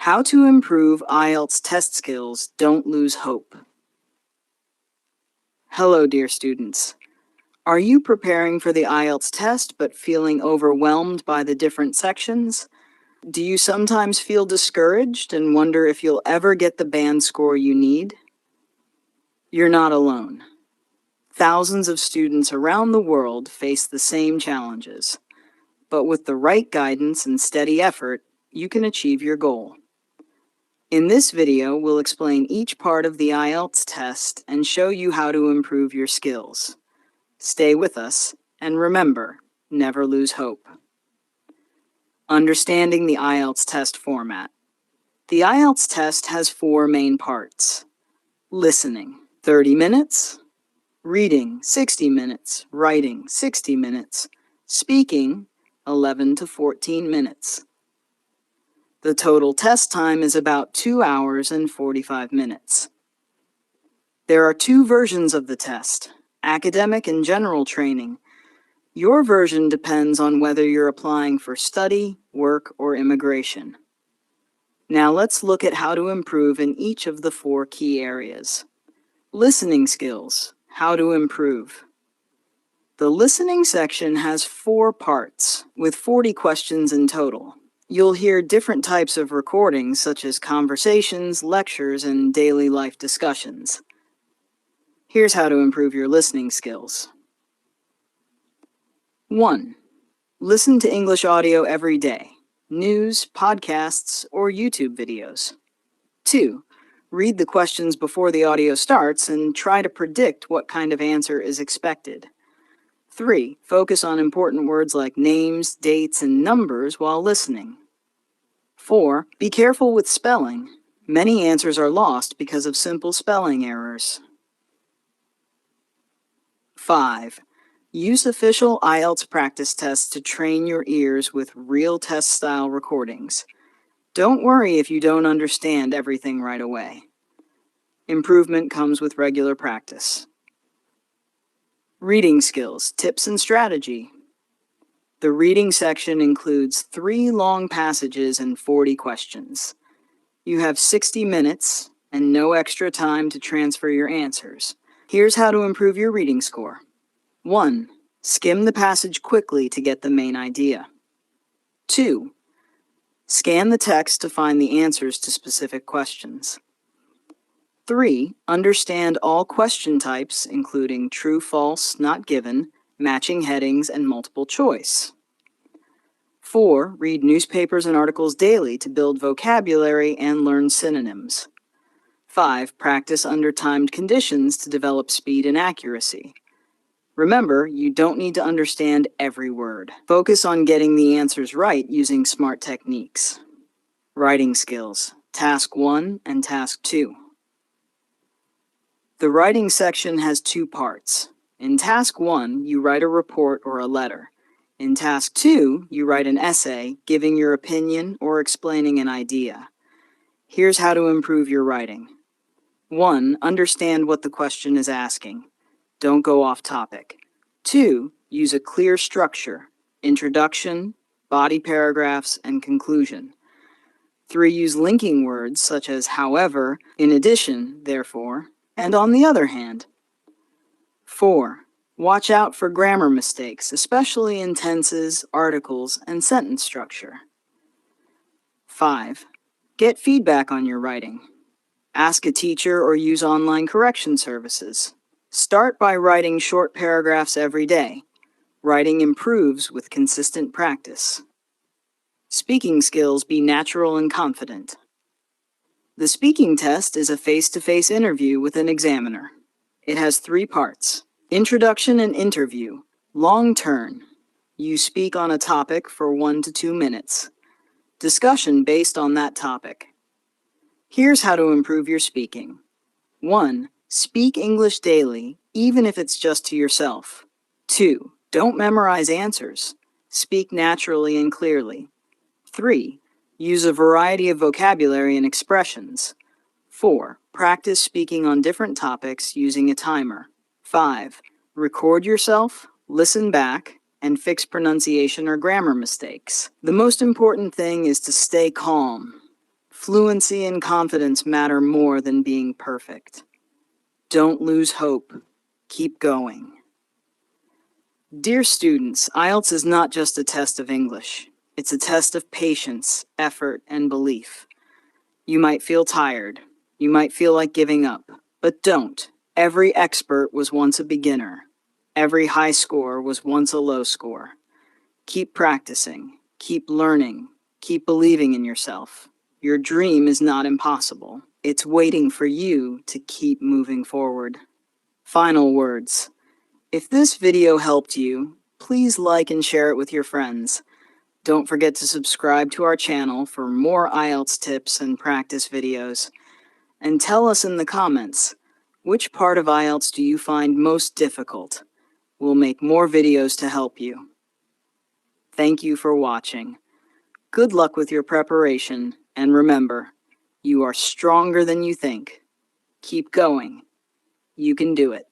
How to improve IELTS test skills. Don't lose hope. Hello, dear students. Are you preparing for the IELTS test but feeling overwhelmed by the different sections? Do you sometimes feel discouraged and wonder if you'll ever get the band score you need? You're not alone. Thousands of students around the world face the same challenges. But with the right guidance and steady effort, you can achieve your goal. In this video, we'll explain each part of the IELTS test and show you how to improve your skills. Stay with us, and remember, never lose hope. Understanding the IELTS test format. The IELTS test has 4 main parts. Listening, 30 minutes. Reading, 60 minutes. Writing, 60 minutes. Speaking, 11 to 14 minutes. The total test time is about 2 hours and 45 minutes. There are 2 versions of the test, academic and general training. Your version depends on whether you're applying for study, work, or immigration. Now let's look at how to improve in each of the 4 key areas. Listening skills, how to improve. The listening section has 4 parts, with 40 questions in total. You'll hear different types of recordings, such as conversations, lectures, and daily life discussions. Here's how to improve your listening skills. 1. Listen to English audio every day, news, podcasts, or YouTube videos. 2. Read the questions before the audio starts and try to predict what kind of answer is expected. 3. Focus on important words like names, dates, and numbers while listening. 4. Be careful with spelling. Many answers are lost because of simple spelling errors. 5. Use official IELTS practice tests to train your ears with real test-style recordings. Don't worry if you don't understand everything right away. Improvement comes with regular practice. Reading skills, tips, and strategy. The reading section includes 3 long passages and 40 questions. You have 60 minutes and no extra time to transfer your answers. Here's how to improve your reading score. 1. Skim the passage quickly to get the main idea. 2. Scan the text to find the answers to specific questions. 3. Understand all question types, including true, false, not given, matching headings, and multiple choice. 4. Read newspapers and articles daily to build vocabulary and learn synonyms. 5. Practice under timed conditions to develop speed and accuracy. Remember, you don't need to understand every word. Focus on getting the answers right using smart techniques. Writing skills, Task 1 and Task 2. The writing section has 2 parts. In Task 1, you write a report or a letter. In Task 2, you write an essay, giving your opinion or explaining an idea. Here's how to improve your writing. 1. Understand what the question is asking. Don't go off topic. 2. Use a clear structure, introduction, body paragraphs, and conclusion. 3. Use linking words such as however, in addition, therefore, and on the other hand. 4. Watch out for grammar mistakes, especially in tenses, articles, and sentence structure. 5. Get feedback on your writing. Ask a teacher or use online correction services. Start by writing short paragraphs every day. Writing improves with consistent practice. Speaking skills, be natural and confident. The speaking test is a face-to-face interview with an examiner. It has 3 parts. Introduction and interview. Long turn. You speak on a topic for 1 to 2 minutes. Discussion based on that topic. Here's how to improve your speaking. 1. Speak English daily, even if it's just to yourself. 2. Don't memorize answers. Speak naturally and clearly. 3. Use a variety of vocabulary and expressions. 4. Practice speaking on different topics using a timer. 5. Record yourself, listen back, and fix pronunciation or grammar mistakes. The most important thing is to stay calm. Fluency and confidence matter more than being perfect. Don't lose hope. Keep going. Dear students, IELTS is not just a test of English. It's a test of patience, effort, and belief. You might feel tired. You might feel like giving up. But don't. Every expert was once a beginner. Every high score was once a low score. Keep practicing. Keep learning. Keep believing in yourself. Your dream is not impossible. It's waiting for you to keep moving forward. Final words. If this video helped you, please like and share it with your friends. Don't forget to subscribe to our channel for more IELTS tips and practice videos. And tell us in the comments, which part of IELTS do you find most difficult? We'll make more videos to help you. Thank you for watching. Good luck with your preparation, and remember, you are stronger than you think. Keep going. You can do it.